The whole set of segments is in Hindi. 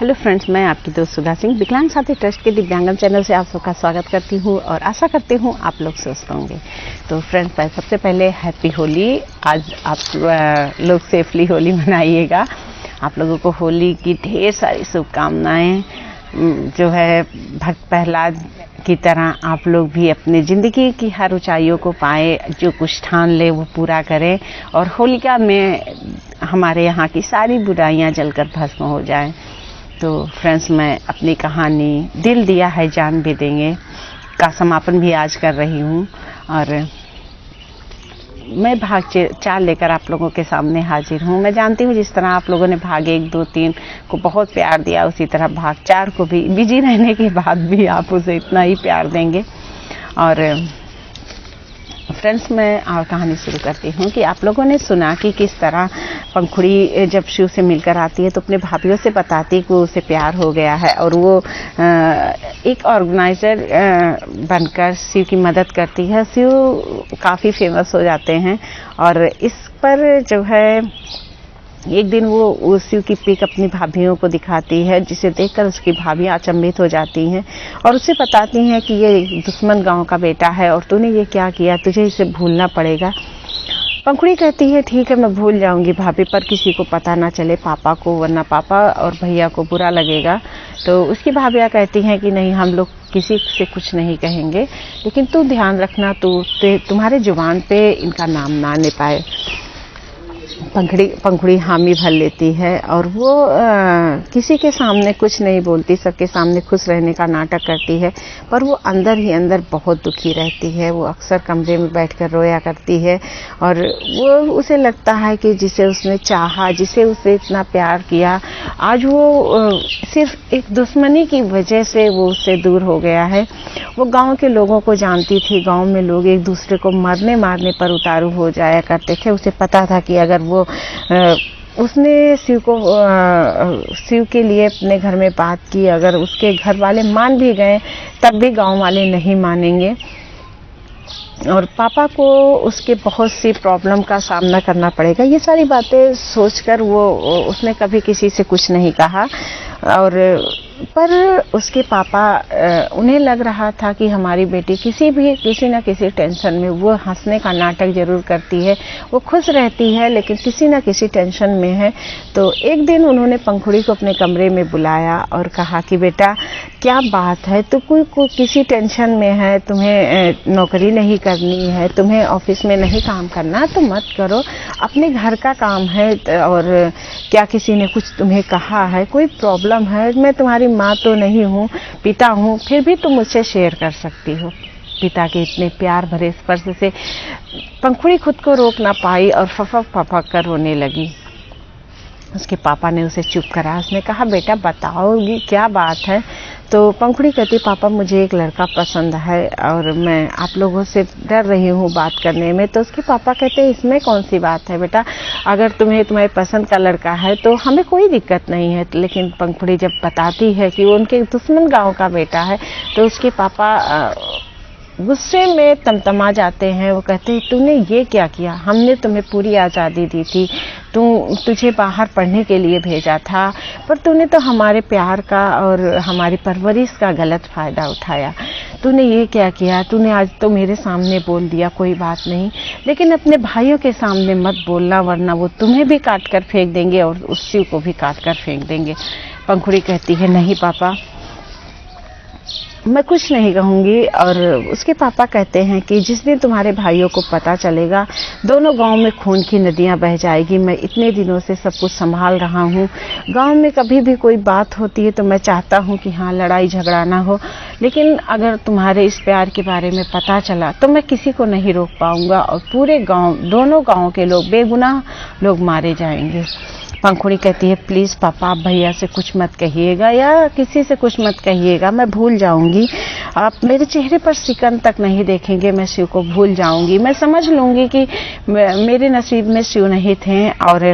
हेलो फ्रेंड्स, मैं आपकी दोस्त सुधा सिंह विकलांग साथी ट्रस्ट के दिव्यांगम चैनल से आप सबका स्वागत करती हूँ और आशा करती हूँ आप लोग स्वस्थ होंगे। तो फ्रेंड्स, सबसे पहले हैप्पी होली। आज आप लोग सेफली होली मनाइएगा। आप लोगों को होली की ढेर सारी शुभकामनाएं। जो है भक्त प्रहलाद की तरह आप लोग भी अपनी ज़िंदगी की हर ऊंचाइयों को पाए, जो कुछ ठान ले वो पूरा करें और होलिका में हमारे यहाँ की सारी बुराइयां जलकर भस्म हो जाएं। तो फ्रेंड्स, मैं अपनी कहानी दिल दिया है जान भी देंगे का समापन भी आज कर रही हूँ और मैं भाग 4 लेकर आप लोगों के सामने हाजिर हूँ। मैं जानती हूँ जिस तरह आप लोगों ने भाग 1, 2, 3 को बहुत प्यार दिया, उसी तरह भाग 4 को भी बिजी रहने के बाद भी आप उसे इतना ही प्यार देंगे। और फ्रेंड्स, मैं और कहानी शुरू करती हूँ कि आप लोगों ने सुना कि किस तरह पंखुड़ी जब शिव से मिलकर आती है तो अपने भाभीयों से बताती है कि उसे प्यार हो गया है और वो एक ऑर्गेनाइजर बनकर शिव की मदद करती है। शिव काफ़ी फेमस हो जाते हैं और इस पर जो है एक दिन वो शिव की पिक अपनी भाभीयों को दिखाती है, जिसे देखकर उसकी भाभियाँ अचंभित हो जाती हैं और उसे बताती हैं कि ये दुश्मन गांव का बेटा है और तूने ये क्या किया, तुझे इसे भूलना पड़ेगा। पंखुड़ी कहती है ठीक है, मैं भूल जाऊंगी भाभी, पर किसी को पता ना चले, पापा को, वरना पापा और भैया को बुरा लगेगा। तो उसकी भाभियाँ कहती हैं कि नहीं, हम लोग किसी से कुछ नहीं कहेंगे, लेकिन तू ध्यान रखना, तुम्हारे जुबान पे इनका नाम ना आने पाए। पंखुड़ी हामी भर लेती है और वो किसी के सामने कुछ नहीं बोलती, सबके सामने खुश रहने का नाटक करती है, पर वो अंदर ही अंदर बहुत दुखी रहती है। वो अक्सर कमरे में बैठकर रोया करती है और वो उसे लगता है कि जिसे उसने चाहा, जिसे उसे इतना प्यार किया, आज वो सिर्फ एक दुश्मनी की वजह से वो उससे दूर हो गया है। वो गांव के लोगों को जानती थी, गांव में लोग एक दूसरे को मरने मारने पर उतारू हो जाया करते थे। उसे पता था कि अगर वो उसने शिव के लिए अपने घर में बात की, अगर उसके घर वाले मान भी गए तब भी गांव वाले नहीं मानेंगे और पापा को उसके बहुत सी प्रॉब्लम का सामना करना पड़ेगा। ये सारी बातें सोचकर उसने कभी किसी से कुछ नहीं कहा और पर उसके पापा उन्हें लग रहा था कि हमारी बेटी किसी न किसी टेंशन में, वो हंसने का नाटक जरूर करती है, वो खुश रहती है लेकिन किसी न किसी टेंशन में है। तो एक दिन उन्होंने पंखुड़ी को अपने कमरे में बुलाया और कहा कि बेटा क्या बात है, तू कोई किसी टेंशन में है, तुम्हें नौकरी नहीं करनी है, तुम्हें ऑफिस में नहीं काम करना तो मत करो, अपने घर का काम है और क्या किसी ने कुछ तुम्हें कहा है, कोई प्रॉब्लम है, मैं तुम्हारी माँ तो नहीं हूँ, पिता हूँ, फिर भी तुम मुझसे शेयर कर सकती हो। पिता के इतने प्यार भरे स्पर्श से पंखुड़ी खुद को रोक ना पाई और फपक कर रोने लगी। उसके पापा ने उसे चुप करा। उसने कहा बेटा बताओगी क्या बात है? तो पंखुड़ी कहती पापा मुझे एक लड़का पसंद है और मैं आप लोगों से डर रही हूँ बात करने में। तो उसके पापा कहते इसमें कौन सी बात है बेटा, अगर तुम्हारे पसंद का लड़का है तो हमें कोई दिक्कत नहीं है। लेकिन पंखुड़ी जब बताती है कि वो उनके दुश्मन गाँव का बेटा है तो उसके पापा गुस्से में तमतमा जाते हैं। वो कहते हैं तूने ये क्या किया, हमने तुम्हें पूरी आज़ादी दी थी, तुझे बाहर पढ़ने के लिए भेजा था, पर तूने तो हमारे प्यार का और हमारी परवरिश का गलत फ़ायदा उठाया। तूने ये क्या किया, तूने आज तो मेरे सामने बोल दिया कोई बात नहीं, लेकिन अपने भाइयों के सामने मत बोलना, वरना वो तुम्हें भी काट कर फेंक देंगे और उस शिव को भी काट कर फेंक देंगे। पंखुड़ी कहती है नहीं पापा, मैं कुछ नहीं कहूँगी। और उसके पापा कहते हैं कि जिस दिन तुम्हारे भाइयों को पता चलेगा दोनों गांव में खून की नदियां बह जाएगी। मैं इतने दिनों से सब कुछ संभाल रहा हूँ, गांव में कभी भी कोई बात होती है तो मैं चाहता हूँ कि हाँ लड़ाई झगड़ा ना हो, लेकिन अगर तुम्हारे इस प्यार के बारे में पता चला तो मैं किसी को नहीं रोक पाऊँगा और पूरे गाँव, दोनों गाँव के लोग, बेगुनाह लोग मारे जाएंगे। पंखुड़ी कहती है प्लीज़ पापा आप भैया से कुछ मत कहिएगा या किसी से कुछ मत कहिएगा, मैं भूल जाऊंगी, आप मेरे चेहरे पर सिकन तक नहीं देखेंगे, मैं शिव को भूल जाऊंगी, मैं समझ लूंगी कि मेरे नसीब में शिव नहीं थे और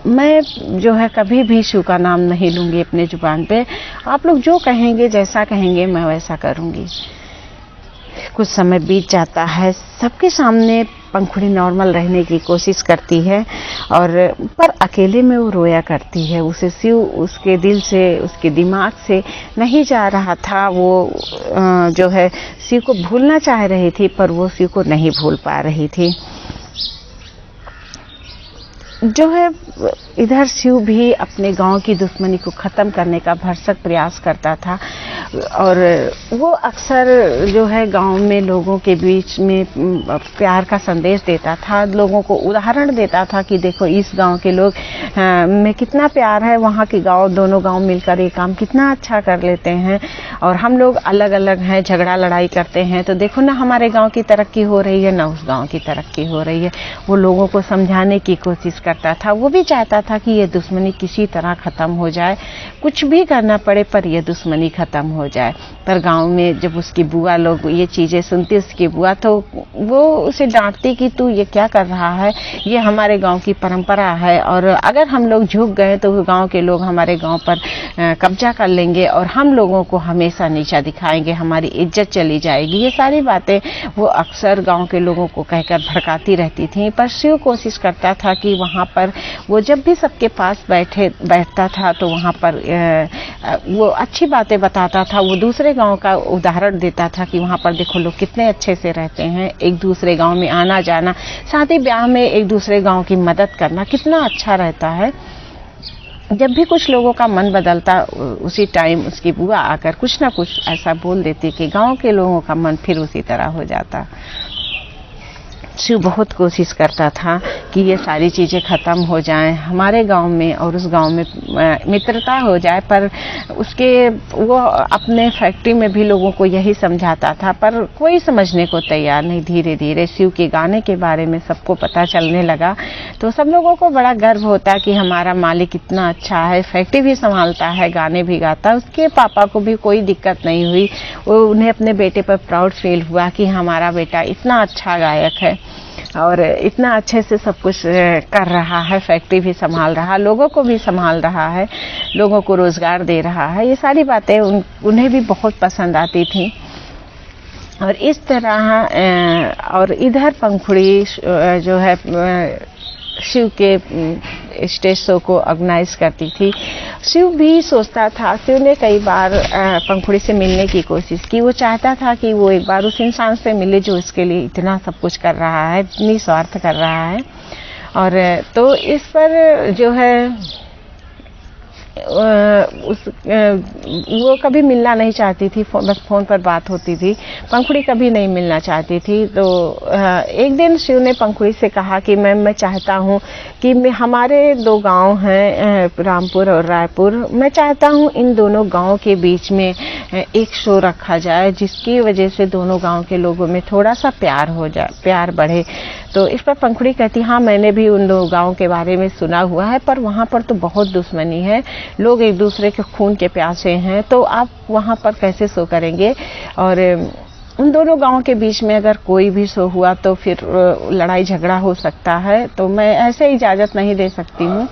मैं जो है कभी भी शिव का नाम नहीं लूंगी अपने जुबान पे। आप लोग जो कहेंगे, जैसा कहेंगे मैं वैसा करूंगी। कुछ समय बीत जाता है, सबके सामने पंखुड़ी नॉर्मल रहने की कोशिश करती है, और पर अकेले में वो रोया करती है। उसे शिव उसके दिल से, उसके दिमाग से नहीं जा रहा था। वो जो है शिव को भूलना चाह रही थी, पर वो शिव को नहीं भूल पा रही थी। जो है इधर शिव भी अपने गांव की दुश्मनी को ख़त्म करने का भरसक प्रयास करता था, और वो अक्सर जो है गांव में लोगों के बीच में प्यार का संदेश देता था, लोगों को उदाहरण देता था कि देखो इस गांव के लोग में कितना प्यार है, वहाँ के गांव, दोनों गांव मिलकर ये काम कितना अच्छा कर लेते हैं, और हम लोग अलग अलग हैं, झगड़ा लड़ाई करते हैं, तो देखो ना हमारे गाँव की तरक्की हो रही है, ना उस गाँव की तरक्की हो रही है। वो लोगों को समझाने की कोशिश करता था। वो भी चाहता था कि ये दुश्मनी किसी तरह ख़त्म हो जाए, कुछ भी करना पड़े पर ये दुश्मनी ख़त्म हो जाए। पर गांव में जब उसकी बुआ लोग ये चीज़ें सुनती, उसकी बुआ, तो वो उसे डांटती कि तू ये क्या कर रहा है, ये हमारे गांव की परंपरा है, और अगर हम लोग झुक गए तो गांव के लोग हमारे गांव पर कब्जा कर लेंगे और हम लोगों को हमेशा नीचा दिखाएंगे, हमारी इज्जत चली जाएगी। ये सारी बातें वो अक्सर गाँव के लोगों को कहकर भड़काती रहती थी। पर शिव कोशिश करता था कि वहाँ पर वो जब भी सबके पास बैठता था तो वहाँ पर वो अच्छी बातें बताता था। वो दूसरे गांव का उदाहरण देता था कि वहाँ पर देखो लोग कितने अच्छे से रहते हैं, एक दूसरे गांव में आना जाना, शादी ब्याह में एक दूसरे गांव की मदद करना कितना अच्छा रहता है। जब भी कुछ लोगों का मन बदलता, उसी टाइम उसकी बुआ आकर कुछ ना कुछ ऐसा बोल देती कि गांव के लोगों का मन फिर उसी तरह हो जाता। शिव बहुत कोशिश करता था कि ये सारी चीज़ें ख़त्म हो जाएं, हमारे गांव में और उस गांव में मित्रता हो जाए, पर वो अपने फैक्ट्री में भी लोगों को यही समझाता था, पर कोई समझने को तैयार नहीं। धीरे धीरे शिव के गाने के बारे में सबको पता चलने लगा, तो सब लोगों को बड़ा गर्व होता कि हमारा मालिक इतना अच्छा है, फैक्ट्री भी संभालता है, गाने भी गाता है। उसके पापा को भी कोई दिक्कत नहीं हुई, उन्हें अपने बेटे पर प्राउड फील हुआ कि हमारा बेटा इतना अच्छा गायक है और इतना अच्छे से सब कुछ कर रहा है, फैक्ट्री भी संभाल रहा है, लोगों को भी संभाल रहा है, लोगों को रोज़गार दे रहा है। ये सारी बातें उन्हें भी बहुत पसंद आती थी। और इस तरह और इधर पंखुड़ी जो है शिव के स्टेज शो को ऑर्गेनाइज करती थी। शिव भी सोचता था, शिव ने कई बार पंखुड़ी से मिलने की कोशिश की। वो चाहता था कि वो एक बार उस इंसान से मिले जो इसके लिए इतना सब कुछ कर रहा है, इतनी स्वार्थ कर रहा है। और तो इस पर जो है वो कभी मिलना नहीं चाहती थी, बस फ़ोन पर बात होती थी। पंखुड़ी कभी नहीं मिलना चाहती थी। तो एक दिन शिव ने पंखुड़ी से कहा कि मैं चाहता हूँ कि हमारे दो गांव हैं, रामपुर और रायपुर, मैं चाहता हूँ इन दोनों गांव के बीच में एक शो रखा जाए जिसकी वजह से दोनों गांव के लोगों में थोड़ा सा प्यार हो जाए, प्यार बढ़े। तो इस पर पंखुड़ी कहती, हाँ मैंने भी उन दो गाँव के बारे में सुना हुआ है, पर वहाँ पर तो बहुत दुश्मनी है, लोग एक दूसरे के खून के प्यासे हैं, तो आप वहाँ पर कैसे शो करेंगे। और उन दोनों गांवों के बीच में अगर कोई भी शो हुआ तो फिर लड़ाई झगड़ा हो सकता है, तो मैं ऐसे इजाज़त नहीं दे सकती हूँ।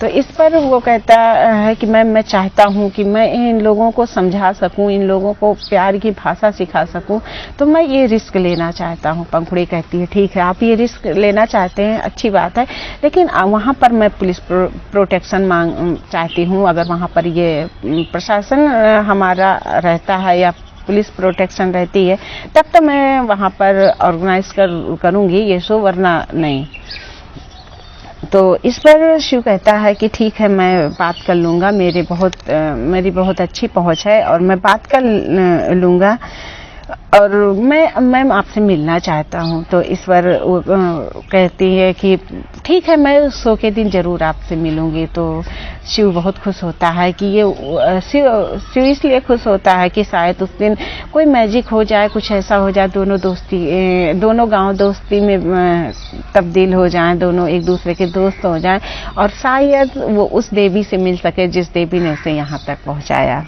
तो इस पर वो कहता है कि मैं चाहता हूँ कि मैं इन लोगों को समझा सकूँ, इन लोगों को प्यार की भाषा सिखा सकूँ, तो मैं ये रिस्क लेना चाहता हूँ। पंखुड़ी कहती है ठीक है, आप ये रिस्क लेना चाहते हैं, अच्छी बात है, लेकिन वहाँ पर मैं पुलिस प्रोटेक्शन चाहती हूँ। अगर वहाँ पर ये प्रशासन हमारा रहता है या पुलिस प्रोटेक्शन रहती है तब तो मैं वहाँ पर ऑर्गेनाइज करूँगी ये शो, वरना नहीं। तो इस पर शिव कहता है कि ठीक है, मैं बात कर लूँगा, मेरी बहुत अच्छी पहुँच है और मैं बात कर लूँगा, और मैं आपसे मिलना चाहता हूँ। तो इस पर वो कहती है कि ठीक है, मैं उस शो के दिन ज़रूर आपसे मिलूँगी। तो शिव बहुत खुश होता है कि ये शिव इसलिए खुश होता है कि शायद उस दिन कोई मैजिक हो जाए, कुछ ऐसा हो जाए, दोनों गांव दोस्ती में तब्दील हो जाएं, दोनों एक दूसरे के दोस्त हो जाएं, और शायद वो उस देवी से मिल सके जिस देवी ने उसे यहाँ तक पहुँचाया।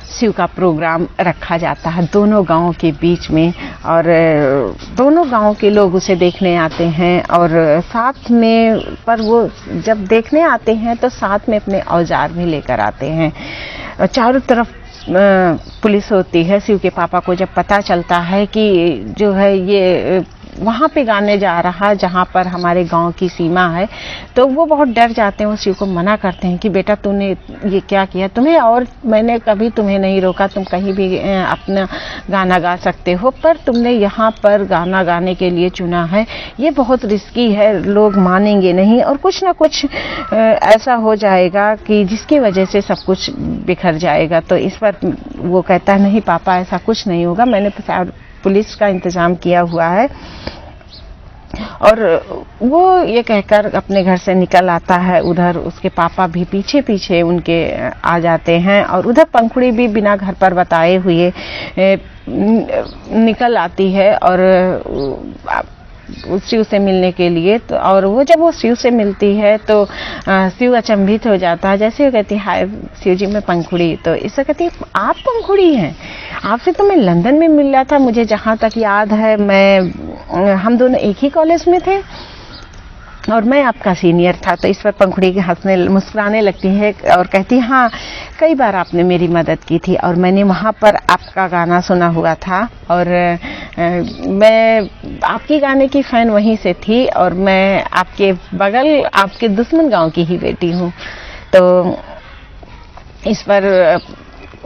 शिव का प्रोग्राम रखा जाता है दोनों गांवों के बीच में, और दोनों गांवों के लोग उसे देखने आते हैं, और साथ में पर वो जब देखने आते हैं तो साथ में अपने औजार भी लेकर आते हैं। चारों तरफ पुलिस होती है। शिव के पापा को जब पता चलता है कि जो है ये वहाँ पे गाने जा रहा जहाँ पर हमारे गांव की सीमा है, तो वो बहुत डर जाते हैं, वो शिव को मना करते हैं कि बेटा तूने ये क्या किया, तुम्हें और मैंने कभी तुम्हें नहीं रोका, तुम कहीं भी अपना गाना गा सकते हो, पर तुमने यहाँ पर गाना गाने के लिए चुना है, ये बहुत रिस्की है, लोग मानेंगे नहीं और कुछ ना कुछ ऐसा हो जाएगा कि जिसकी वजह से सब कुछ बिखर जाएगा। तो इस पर वो कहता है नहीं पापा ऐसा कुछ नहीं होगा, मैंने पुलिस का इंतजाम किया हुआ है। और वो ये कहकर अपने घर से निकल आता है। उधर उसके पापा भी पीछे पीछे उनके आ जाते हैं और उधर पंखुड़ी भी बिना घर पर बताए हुए निकल आती है और शिव से मिलने के लिए। तो और वो जब वो शिव से मिलती है तो शिव अचंभित हो जाता है। जैसे वो कहती है हाय शिव जी मैं पंखुड़ी, तो इससे कहती है आप पंखुड़ी हैं, आपसे तो मैं लंदन में मिल रहा था, मुझे जहाँ तक याद है हम दोनों एक ही कॉलेज में थे और मैं आपका सीनियर था। तो इस पर पंखुड़ी हंसने मुस्कुराने लगती है और कहती है हाँ कई बार आपने मेरी मदद की थी और मैंने वहाँ पर आपका गाना सुना हुआ था और मैं आपके गाने की फ़ैन वहीं से थी और मैं आपके बगल आपके दुश्मन गांव की ही बेटी हूँ। तो इस पर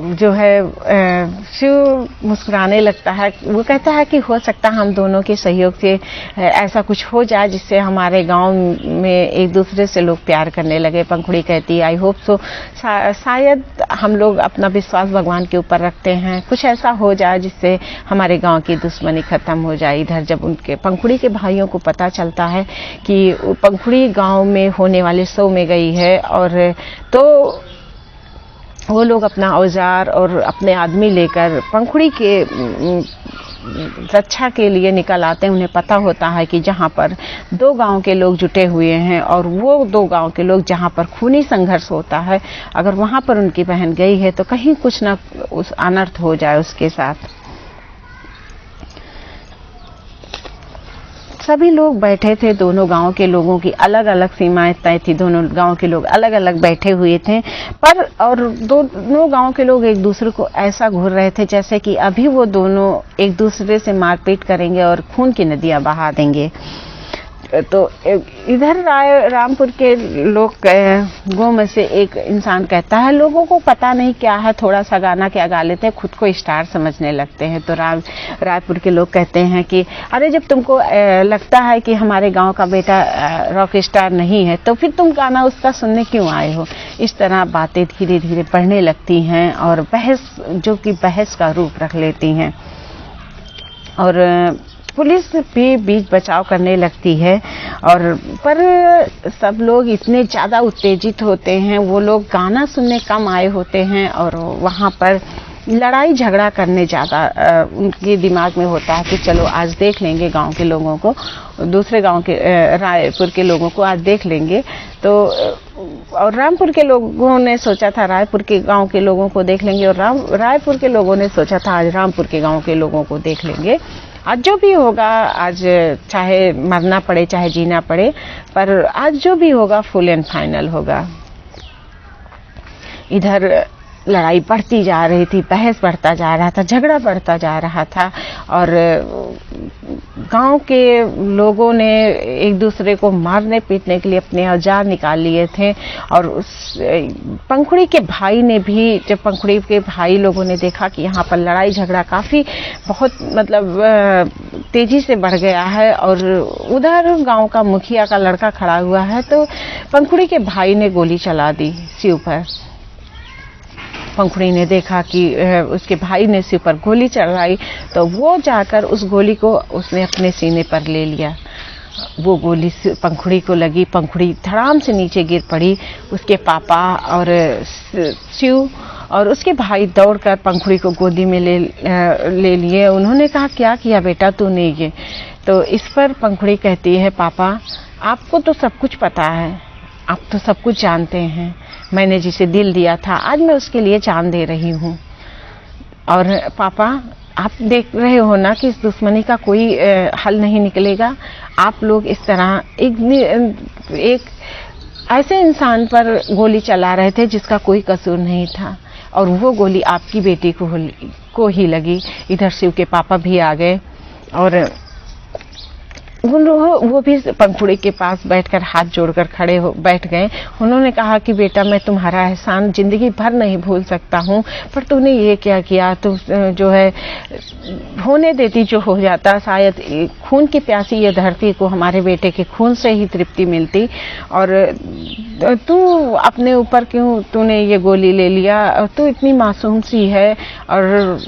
जो है शिव मुस्कुराने लगता है। वो कहता है कि हो सकता है हम दोनों के सहयोग से ऐसा कुछ हो जाए जिससे हमारे गांव में एक दूसरे से लोग प्यार करने लगे। पंखुड़ी कहती है आई होप सो, शायद हम लोग अपना विश्वास भगवान के ऊपर रखते हैं, कुछ ऐसा हो जाए जिससे हमारे गांव की दुश्मनी खत्म हो जाए। इधर जब उनके पंखुड़ी के भाइयों को पता चलता है कि पंखुड़ी गाँव में होने वाले शो में गई है और तो वो लोग अपना औजार और अपने आदमी लेकर पंखुड़ी के रक्षा के लिए निकल आते हैं। उन्हें पता होता है कि जहाँ पर दो गांव के लोग जुटे हुए हैं और वो दो गांव के लोग जहाँ पर खूनी संघर्ष होता है, अगर वहाँ पर उनकी बहन गई है तो कहीं कुछ ना उस अनर्थ हो जाए उसके साथ। सभी लोग बैठे थे, दोनों गांव के लोगों की अलग अलग सीमाएं तय थी, दोनों गांव के लोग अलग अलग बैठे हुए थे पर और दोनों गांव के लोग एक दूसरे को ऐसा घूर रहे थे जैसे कि अभी वो दोनों एक दूसरे से मारपीट करेंगे और खून की नदियां बहा देंगे। तो इधर रामपुर के लोग गो में से एक इंसान कहता है लोगों को पता नहीं क्या है, थोड़ा सा गाना क्या गा लेते हैं, खुद को स्टार समझने लगते हैं। तो रायपुर के लोग कहते हैं कि अरे जब तुमको लगता है कि हमारे गांव का बेटा रॉक स्टार नहीं है तो फिर तुम गाना उसका सुनने क्यों आए हो। इस तरह बातें धीरे धीरे बढ़ने लगती हैं और बहस जो कि बहस का रूप रख लेती हैं और पुलिस भी बीच बचाव करने लगती है। और पर सब लोग इतने ज़्यादा उत्तेजित होते हैं, वो लोग गाना सुनने कम आए होते हैं और वहाँ पर लड़ाई झगड़ा करने ज़्यादा उनके दिमाग में होता है कि चलो आज देख लेंगे गांव के लोगों को, दूसरे गांव के रायपुर के लोगों को आज देख लेंगे। तो और रामपुर के लोगों ने सोचा था रायपुर के गांव के लोगों को देख लेंगे और रायपुर के लोगों ने सोचा था आज रामपुर के गांव के लोगों को देख लेंगे। आज जो भी होगा, आज चाहे मरना पड़े चाहे जीना पड़े, पर आज जो भी होगा फुल एंड फाइनल होगा। इधर लड़ाई बढ़ती जा रही थी, बहस बढ़ता जा रहा था, झगड़ा बढ़ता जा रहा था और गांव के लोगों ने एक दूसरे को मारने पीटने के लिए अपने औजार निकाल लिए थे। और उस पंखुड़ी के भाई ने भी, जब पंखुड़ी के भाई लोगों ने देखा कि यहाँ पर लड़ाई झगड़ा काफ़ी बहुत मतलब तेजी से बढ़ गया है और उधर गांव का मुखिया का लड़का खड़ा हुआ है, तो पंखुड़ी के भाई ने गोली चला दी शिव पर। पंखुड़ी ने देखा कि उसके भाई ने शिव पर गोली चलाई तो वो जाकर उस गोली को उसने अपने सीने पर ले लिया। वो गोली पंखुड़ी को लगी, पंखुड़ी धड़ाम से नीचे गिर पड़ी। उसके पापा और शिव और उसके भाई दौड़कर पंखुड़ी को गोदी में ले लिए। उन्होंने कहा क्या किया बेटा तूने ये। तो इस पर पंखुड़ी कहती है पापा आपको तो सब कुछ पता है, आप तो सब कुछ जानते हैं, मैंने जिसे दिल दिया था आज मैं उसके लिए जान दे रही हूँ। और पापा आप देख रहे हो ना कि इस दुश्मनी का कोई हल नहीं निकलेगा। आप लोग इस तरह एक ऐसे इंसान पर गोली चला रहे थे जिसका कोई कसूर नहीं था और वो गोली आपकी बेटी को ही लगी। इधर शिव के पापा भी आ गए और वो भी पंखुड़ी के पास बैठकर हाथ जोड़कर बैठ गए। उन्होंने कहा कि बेटा, मैं तुम्हारा एहसान जिंदगी भर नहीं भूल सकता हूँ, पर तूने ये क्या किया? तू जो है होने देती जो हो जाता, शायद खून की प्यासी ये धरती को हमारे बेटे के खून से ही तृप्ति मिलती, और तू अपने ऊपर क्यों तूने ये गोली ले लिया? तू इतनी मासूम सी है और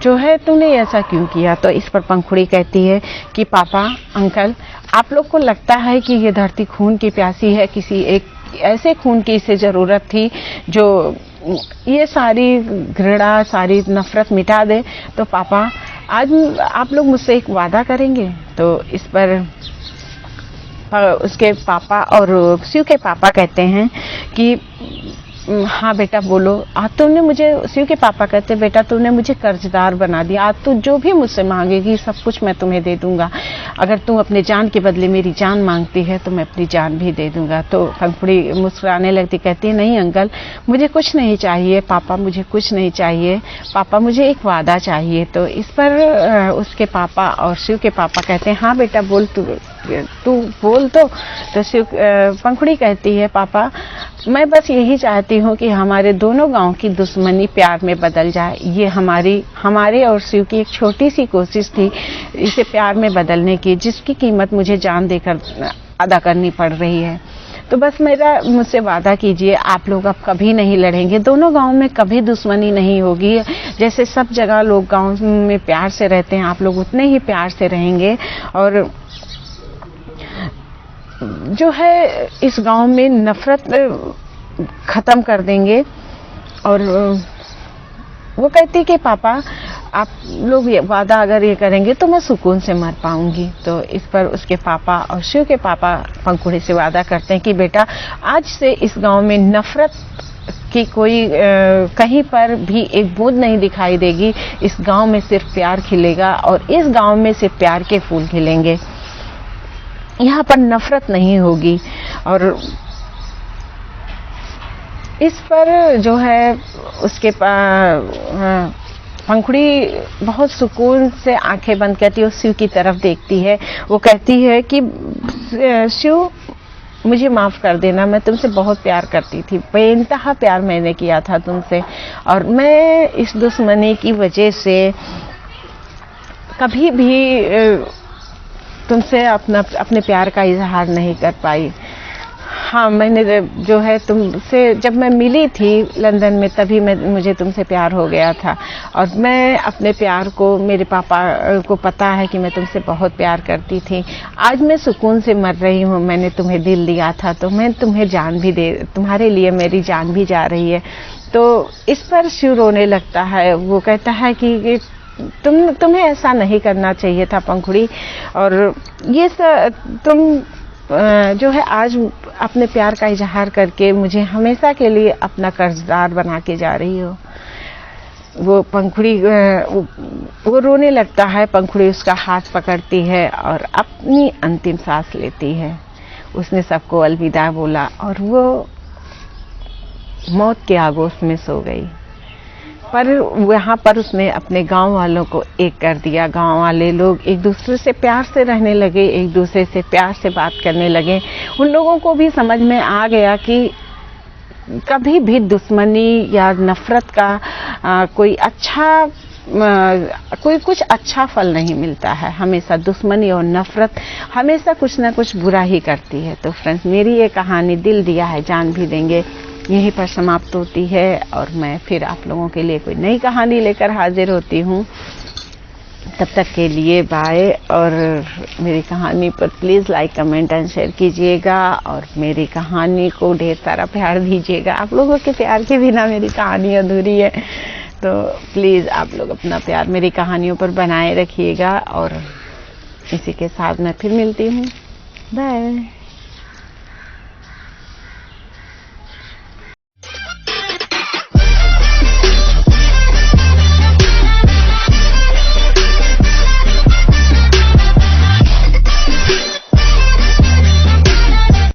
जो है तूने ऐसा क्यों किया? तो इस पर पंखुड़ी कहती है कि पापा, अंकल, आप लोग को लगता है कि ये धरती खून की प्यासी है, किसी एक ऐसे खून की इसे जरूरत थी जो ये सारी घृणा, सारी नफरत मिटा दे। तो पापा, आज आप लोग मुझसे एक वादा करेंगे? तो इस पर उसके पापा और शिव के पापा कहते हैं कि हाँ बेटा बोलो। आज तुमने मुझे, शिव के पापा कहते, बेटा तूने मुझे कर्जदार बना दिया, आज तू जो भी मुझसे मांगेगी सब कुछ मैं तुम्हें दे दूंगा। अगर तू अपने जान के बदले मेरी जान मांगती है तो मैं अपनी जान भी दे दूंगा। तो पंखुड़ी मुस्कुराने लगती, कहती है नहीं अंकल, मुझे कुछ नहीं चाहिए पापा, मुझे कुछ नहीं चाहिए पापा, मुझे एक वादा चाहिए। तो इस पर उसके पापा और शिव के पापा कहते हैं हाँ बेटा बोल, तू बोल। तो शिव पंखुड़ी कहती है पापा, मैं बस यही चाहती हूँ कि हमारे दोनों गांव की दुश्मनी प्यार में बदल जाए। ये हमारे और शिव की एक छोटी सी कोशिश थी इसे प्यार में बदलने की, जिसकी कीमत मुझे जान देकर अदा करनी पड़ रही है। तो बस मुझसे वादा कीजिए, आप लोग अब कभी नहीं लड़ेंगे, दोनों गांव में कभी दुश्मनी नहीं होगी। जैसे सब जगह लोग गांव में प्यार से रहते हैं, आप लोग उतने ही प्यार से रहेंगे, और जो है इस गांव में नफरत खत्म कर देंगे। और वो कहती कि पापा, आप लोग ये वादा अगर ये करेंगे तो मैं सुकून से मर पाऊंगी। तो इस पर उसके पापा और शिव के पापा पंखुड़ी से वादा करते हैं कि बेटा, आज से इस गांव में नफरत की कोई कहीं पर भी एक बूंद नहीं दिखाई देगी। इस गांव में सिर्फ प्यार खिलेगा, और इस गांव में सिर्फ प्यार के फूल खिलेंगे, यहाँ पर नफरत नहीं होगी। और इस पर जो है उसके पंखुड़ी बहुत सुकून से आंखें बंद करती है और शिव की तरफ देखती है। वो कहती है कि शिव, मुझे माफ कर देना, मैं तुमसे बहुत प्यार करती थी, बेइंतहा प्यार मैंने किया था तुमसे, और मैं इस दुश्मनी की वजह से कभी भी तुमसे अपने प्यार का इजहार नहीं कर पाई। हाँ, मैंने जो है तुमसे जब मैं मिली थी लंदन में, तभी मुझे तुमसे प्यार हो गया था, और मैं अपने प्यार को, मेरे पापा को पता है कि मैं तुमसे बहुत प्यार करती थी। आज मैं सुकून से मर रही हूँ, मैंने तुम्हें दिल दिया था तो मैं तुम्हें जान भी तुम्हारे लिए मेरी जान भी जा रही है। तो इस पर शिव रोने लगता है। वो कहता है कि तुम्हें ऐसा नहीं करना चाहिए था पंखुड़ी, और ये तुम जो है आज अपने प्यार का इजहार करके मुझे हमेशा के लिए अपना कर्जदार बना के जा रही हो। वो पंखुड़ी वो रोने लगता है। पंखुड़ी उसका हाथ पकड़ती है और अपनी अंतिम सांस लेती है। उसने सबको अलविदा बोला और वो मौत के आगोश में सो गई। पर वहाँ पर उसने अपने गांव वालों को एक कर दिया। गांव वाले लोग एक दूसरे से प्यार से रहने लगे, एक दूसरे से प्यार से बात करने लगे। उन लोगों को भी समझ में आ गया कि कभी भी दुश्मनी या नफरत का कोई कुछ अच्छा फल नहीं मिलता है। हमेशा दुश्मनी और नफरत हमेशा कुछ ना कुछ बुरा ही करती है। तो फ्रेंड्स, मेरी ये कहानी दिल दिया है जान भी देंगे यहीं पर समाप्त होती है, और मैं फिर आप लोगों के लिए कोई नई कहानी लेकर हाजिर होती हूँ। तब तक के लिए बाय। और मेरी कहानी पर please like, comment and share कीजिएगा, और मेरी कहानी को ढेर सारा प्यार दीजिएगा। आप लोगों के प्यार के बिना मेरी कहानी अधूरी है, तो प्लीज़ आप लोग अपना प्यार मेरी कहानियों पर बनाए रखिएगा। और इसी के साथ मैं फिर मिलती हूँ। बाय।